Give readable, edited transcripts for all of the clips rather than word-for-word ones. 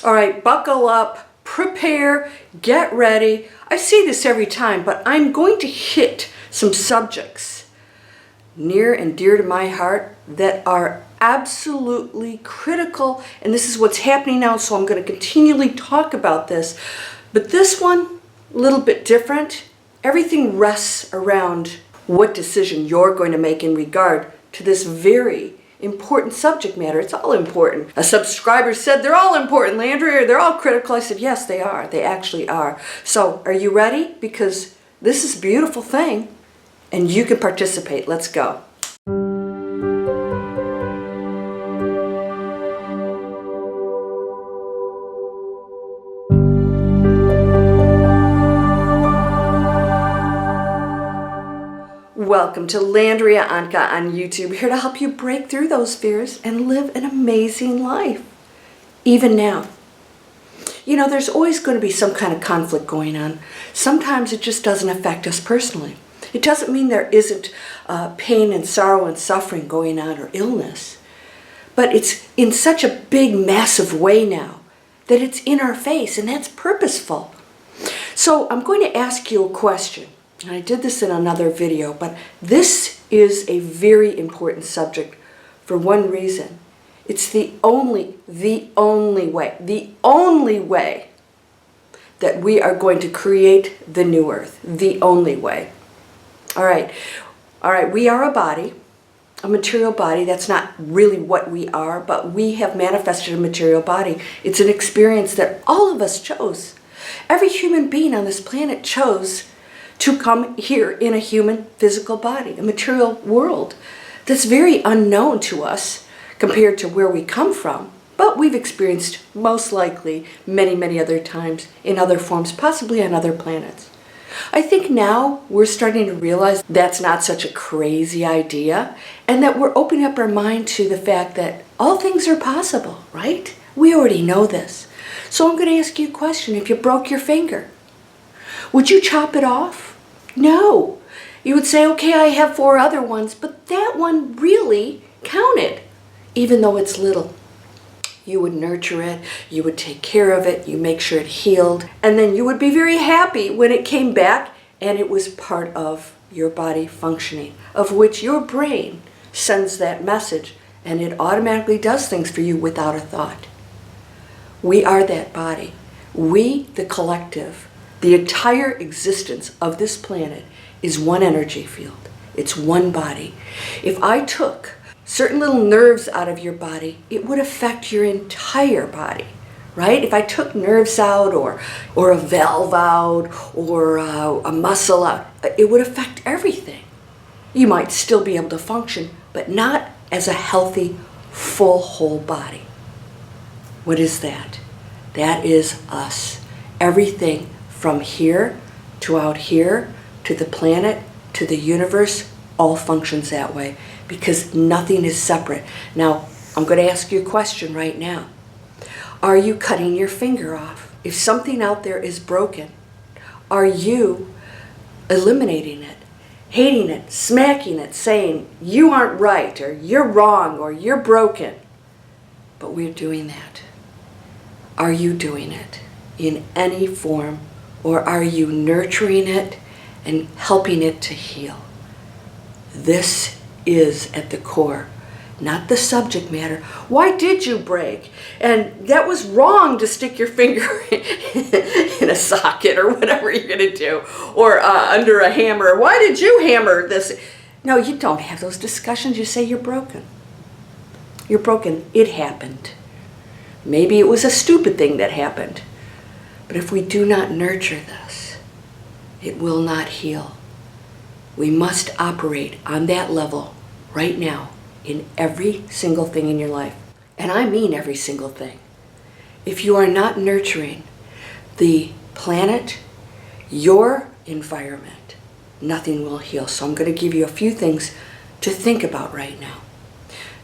All right, buckle up, prepare, get ready. I say this every time, but I'm going to hit some subjects near and dear to my heart that are absolutely critical, and this is what's happening now, so I'm going to continually talk about this. But this one, a little bit different. Everything rests around what decision you're going to make in regard to this very important subject matter. It's all important. A subscriber said they're all important, Landria, they're all critical. I said, yes, they are. They actually are. So are you ready? Because this is a beautiful thing and you can participate. Let's go. Welcome to Landria Onkka on YouTube, here to help you break through those fears and live an amazing life, even now. You know, there's always going to be some kind of conflict going on. Sometimes it just doesn't affect us personally. It doesn't mean there isn't pain and sorrow and suffering going on or illness, but it's in such a big, massive way now that it's in our face, and that's purposeful. So I'm going to ask you a question. And I did this in another video, but this is a very important subject for one reason. It's the only way that we are going to create the new earth. The only way. All right, we are a body, a material body. That's not really what we are, but we have manifested a material body. It's an experience that all of us chose. Every human being on this planet chose to come here in a human physical body, a material world that's very unknown to us compared to where we come from, but we've experienced most likely many, many other times in other forms, possibly on other planets. I think now we're starting to realize that's not such a crazy idea, and that we're opening up our mind to the fact that all things are possible, right? We already know this. So I'm going to ask you a question. If you broke your finger, would you chop it off? No. You would say, okay, I have 4 other ones, but that one really counted, even though it's little. You would nurture it, you would take care of it, you make sure it healed, and then you would be very happy when it came back and it was part of your body functioning, of which your brain sends that message, and it automatically does things for you without a thought. We are that body. We, the collective, the entire existence of this planet is one energy field. It's one body. If I took certain little nerves out of your body, it would affect your entire body, right? If I took nerves out or a valve out or a muscle out, it would affect everything. You might still be able to function, but not as a healthy, full, whole body. What is that? That is us. Everything from here to out here, to the planet, to the universe, all functions that way because nothing is separate. Now, I'm going to ask you a question right now. Are you cutting your finger off? If something out there is broken, are you eliminating it, hating it, smacking it, saying you aren't right or you're wrong or you're broken? But we're doing that. Are you doing it in any form? Or are you nurturing it and helping it to heal? This is at the core, not the subject matter. Why did you break? And that was wrong to stick your finger in a socket or whatever you're going to do, or under a hammer. Why did you hammer this? No, you don't have those discussions. You say you're broken. You're broken. It happened. Maybe it was a stupid thing that happened. But if we do not nurture this, it will not heal. We must operate on that level right now in every single thing in your life. And I mean every single thing. If you are not nurturing the planet, your environment, nothing will heal. So I'm going to give you a few things to think about right now.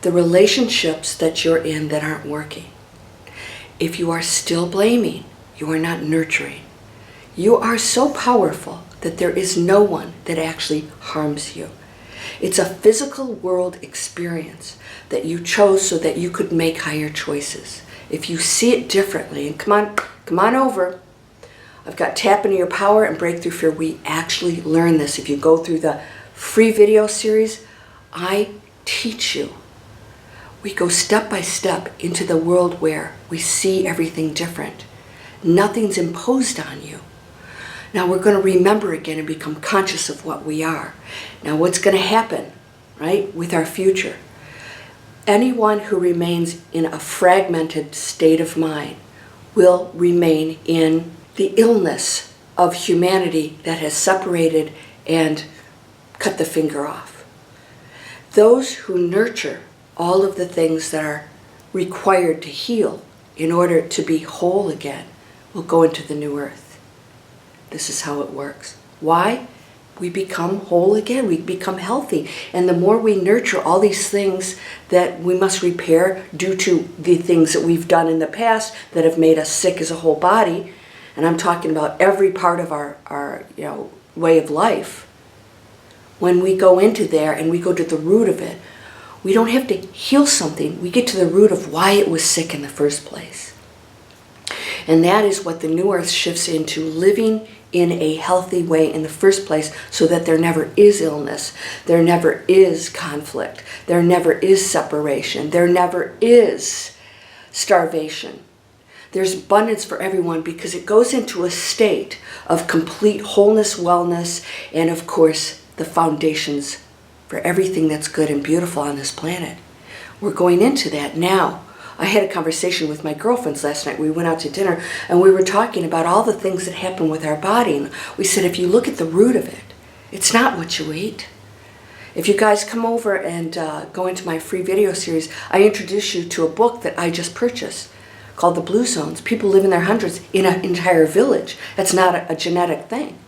The relationships that you're in that aren't working. If you are still blaming, you are not nurturing. You are so powerful that there is no one that actually harms you. It's a physical world experience that you chose so that you could make higher choices. If you see it differently, and come on over. I've got Tap Into Your Power and Breakthrough Fear. We actually learn this. If you go through the free video series, I teach you. We go step by step into the world where we see everything different. Nothing's imposed on you. Now we're going to remember again and become conscious of what we are. Now what's going to happen, right, with our future? Anyone who remains in a fragmented state of mind will remain in the illness of humanity that has separated and cut the finger off. Those who nurture all of the things that are required to heal in order to be whole again will go into the new earth. This is how it works. Why? We become whole again. We become healthy. And the more we nurture all these things that we must repair due to the things that we've done in the past that have made us sick as a whole body, and I'm talking about every part of our way of life, when we go into there and we go to the root of it, we don't have to heal something. We get to the root of why it was sick in the first place. And that is what the new earth shifts into, living in a healthy way in the first place, so that there never is illness, there never is conflict, there never is separation, there never is starvation. There's abundance for everyone because it goes into a state of complete wholeness, wellness, and of course the foundations for everything that's good and beautiful on this planet. We're going into that now. I had a conversation with my girlfriends last night. We went out to dinner and we were talking about all the things that happen with our body. And we said, if you look at the root of it, it's not what you eat. If you guys come over and go into my free video series, I introduce you to a book that I just purchased called The Blue Zones. People live in their hundreds in an entire village. That's not a genetic thing.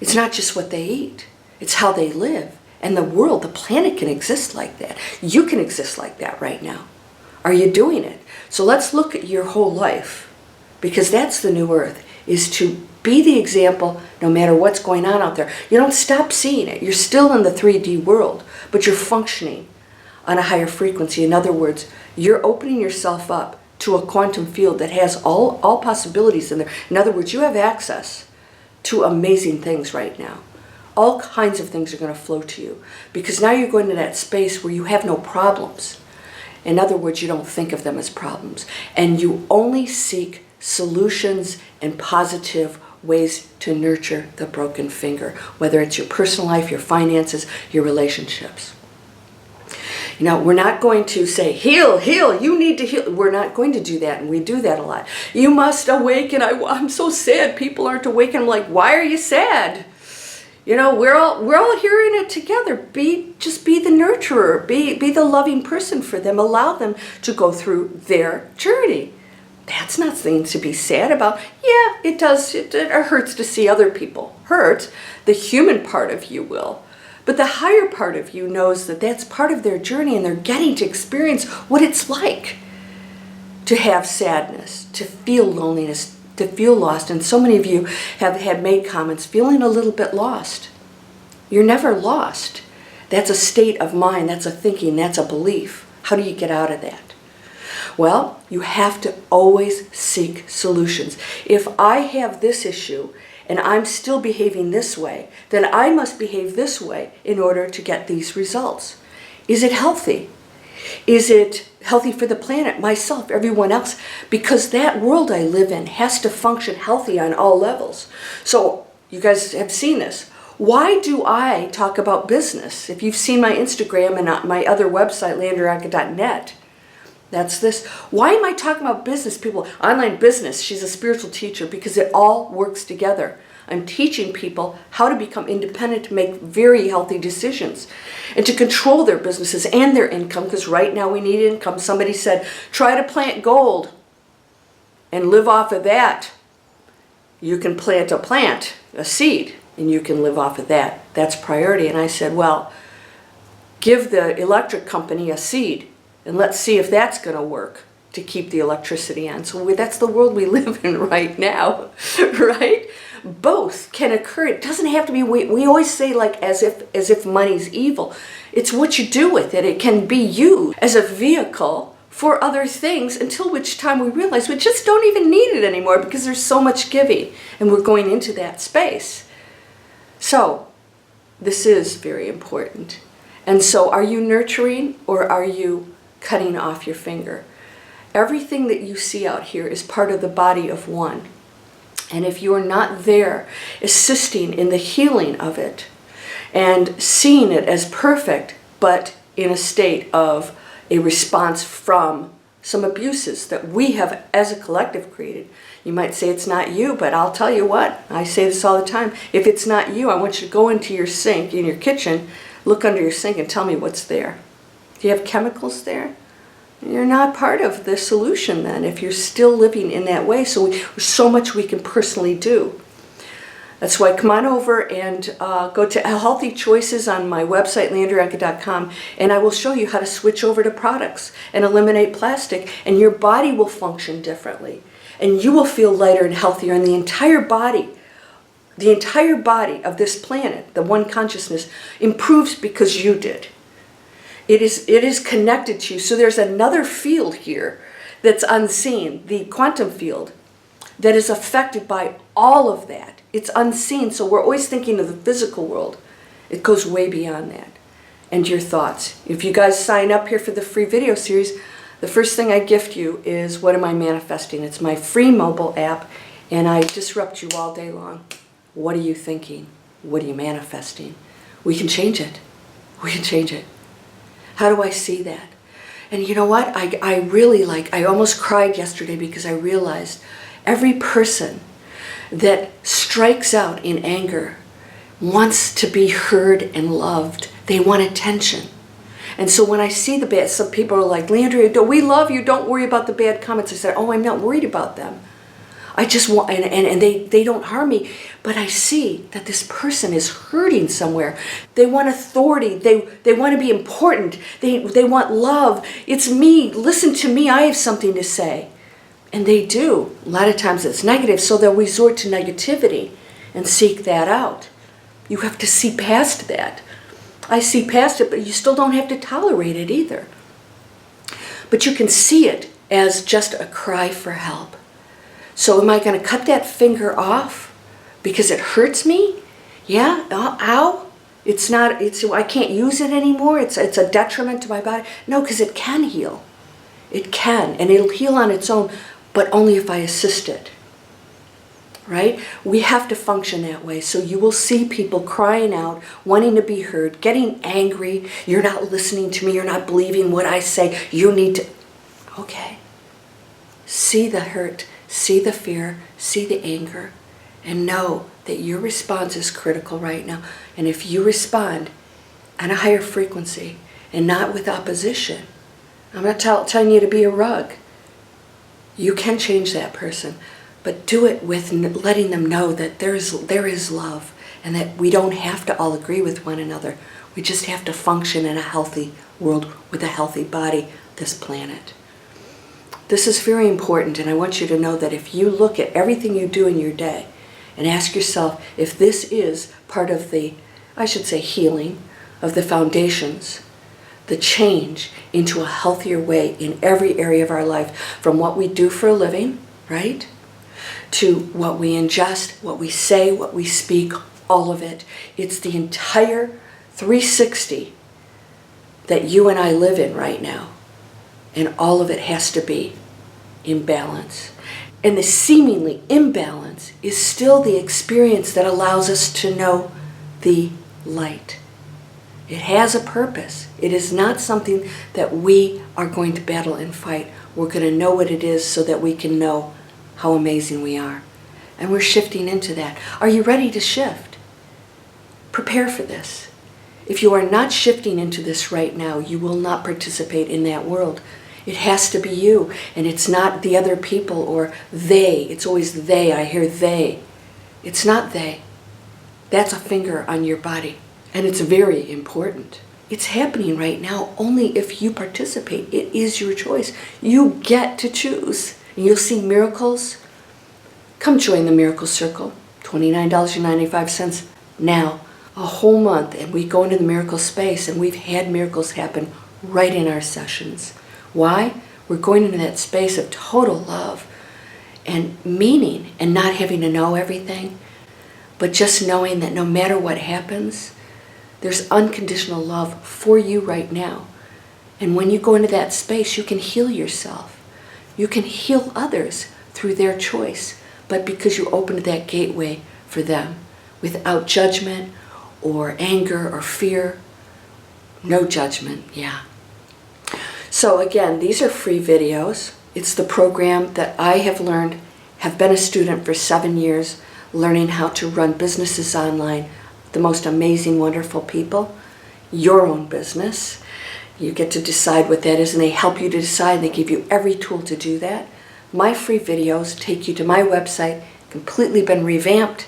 It's not just what they eat. It's how they live. And the world, the planet can exist like that. You can exist like that right now. Are you doing it? So let's look at your whole life, because that's the new earth, is to be the example no matter what's going on out there. You don't stop seeing it. You're still in the 3D world, but you're functioning on a higher frequency. In other words, you're opening yourself up to a quantum field that has all possibilities in there. In other words, you have access to amazing things right now. All kinds of things are going to flow to you, because now you're going to that space where you have no problems. In other words, you don't think of them as problems, and you only seek solutions and positive ways to nurture the broken finger, whether it's your personal life, your finances, your relationships. You know, we're not going to say, heal, heal, you need to heal. We're not going to do that, and we do that a lot. You must awaken. I'm so sad people aren't awakened. I'm like, why are you sad? You know, we're all hearing it together. Just be the nurturer. Be the loving person for them. Allow them to go through their journey. That's not something to be sad about. Yeah, it does. It hurts to see other people hurt. The human part of you will. But the higher part of you knows that that's part of their journey, and they're getting to experience what it's like to have sadness, to feel loneliness, to feel lost. And so many of you have made comments feeling a little bit lost. You're never lost. That's a state of mind. That's a thinking. That's a belief. How do you get out of that? Well, you have to always seek solutions. If I have this issue and I'm still behaving this way, then I must behave this way in order to get these results. Is it healthy? Is it healthy for the planet, myself, everyone else? Because that world I live in has to function healthy on all levels. So you guys have seen this. Why do I talk about business? If you've seen my Instagram and my other website, landriaonkka.net, that's this. Why am I talking about business, people? Online business. She's a spiritual teacher, because it all works together. I'm teaching people how to become independent, to make very healthy decisions, and to control their businesses and their income, because right now we need income. Somebody said, try to plant gold and live off of that. You can plant a seed, and you can live off of that. That's priority. And I said, well, give the electric company a seed, and let's see if that's going to work to keep the electricity on. So that's the world we live in right now, right? Both can occur. It doesn't have to be, we always say like as if money's evil. It's what you do with it. It can be used as a vehicle for other things, until which time we realize we just don't even need it anymore because there's so much giving and we're going into that space. So this is very important. And so are you nurturing or are you cutting off your finger? Everything that you see out here is part of the body of one. And if you are not there assisting in the healing of it and seeing it as perfect, but in a state of a response from some abuses that we have as a collective created. You might say it's not you, but I'll tell you what, I say this all the time. If it's not you, I want you to go into your sink in your kitchen, look under your sink and tell me what's there. Do you have chemicals there? You're not part of the solution then if you're still living in that way. So there's so much we can personally do. That's why come on over and go to Healthy Choices on my website, LandriaOnkka.com, and I will show you how to switch over to products and eliminate plastic, and your body will function differently. And you will feel lighter and healthier, and the entire body of this planet, the one consciousness, improves because you did. It is connected to you. So there's another field here that's unseen, the quantum field, that is affected by all of that. It's unseen, so we're always thinking of the physical world. It goes way beyond that. And your thoughts. If you guys sign up here for the free video series, the first thing I gift you is What Am I Manifesting? It's my free mobile app, and I disrupt you all day long. What are you thinking? What are you manifesting? We can change it. We can change it. How do I see that? And you know what? I almost cried yesterday because I realized every person that strikes out in anger wants to be heard and loved. They want attention. And so when I see the bad, some people are like, Landria, we love you, don't worry about the bad comments. I said, oh, I'm not worried about them. I just want, and they don't harm me, but I see that this person is hurting somewhere. They want authority, they want to be important, they want love. It's me, listen to me, I have something to say. And they do. A lot of times it's negative, so they'll resort to negativity and seek that out. You have to see past that. I see past it, but you still don't have to tolerate it either. But you can see it as just a cry for help. So am I going to cut that finger off because it hurts me? Yeah, ow. I can't use it anymore. It's a detriment to my body. No, because it can heal. It can, and it'll heal on its own, but only if I assist it. Right? We have to function that way. So you will see people crying out, wanting to be heard, getting angry. You're not listening to me. You're not believing what I say. You need to. Okay. See the hurt. See the fear. See the anger. And know that your response is critical right now. And if you respond on a higher frequency and not with opposition, I'm not telling you to be a rug. You can change that person. But do it with letting them know that there is love and that we don't have to all agree with one another. We just have to function in a healthy world with a healthy body, this planet. This is very important, and I want you to know that if you look at everything you do in your day and ask yourself if this is part of the, I should say, healing of the foundations, the change into a healthier way in every area of our life, from what we do for a living, right? To what we ingest, what we say, what we speak, all of it. It's the entire 360 that you and I live in right now. And all of it has to be in balance. And the seemingly imbalance is still the experience that allows us to know the light. It has a purpose. It is not something that we are going to battle and fight. We're going to know what it is so that we can know how amazing we are. And we're shifting into that. Are you ready to shift? Prepare for this. If you are not shifting into this right now, you will not participate in that world. It has to be you, and it's not the other people or they. It's always they. I hear they. It's not they. That's a finger on your body, and it's very important. It's happening right now only if you participate. It is your choice. You get to choose. And you'll see miracles. Come join the Miracle Circle. $29.95 now. A whole month, and we go into the miracle space, and we've had miracles happen right in our sessions. Why? We're going into that space of total love and meaning, and not having to know everything, but just knowing that no matter what happens, there's unconditional love for you right now. And when you go into that space, you can heal yourself. You can heal others through their choice, but because you opened that gateway for them without judgment or anger or fear. No judgment, yeah. So again, these are free videos. It's the program that I have learned, have been a student for 7 years, learning how to run businesses online, the most amazing, wonderful people, your own business. You get to decide what that is, and they help you to decide. They give you every tool to do that. My free videos take you to my website, completely been revamped,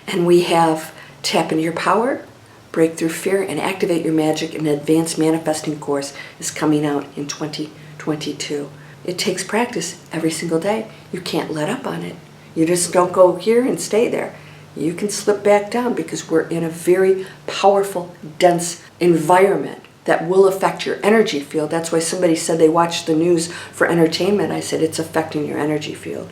and we have Tap Into Your Power, Break Through Fear, and Activate Your Magic, an advanced manifesting course is coming out in 2022. It takes practice every single day. You can't let up on it. You just don't go here and stay there. You can slip back down because we're in a very powerful, dense environment that will affect your energy field. That's why somebody said they watched the news for entertainment. I said it's affecting your energy field.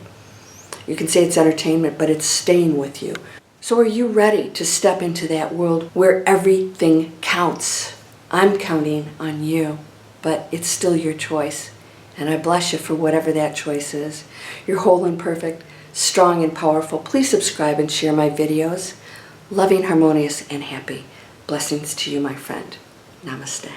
You can say it's entertainment, but it's staying with you. So are you ready to step into that world where everything counts? I'm counting on you, but it's still your choice. And I bless you for whatever that choice is. You're whole and perfect, strong and powerful. Please subscribe and share my videos. Loving, harmonious, and happy. Blessings to you, my friend. Namaste.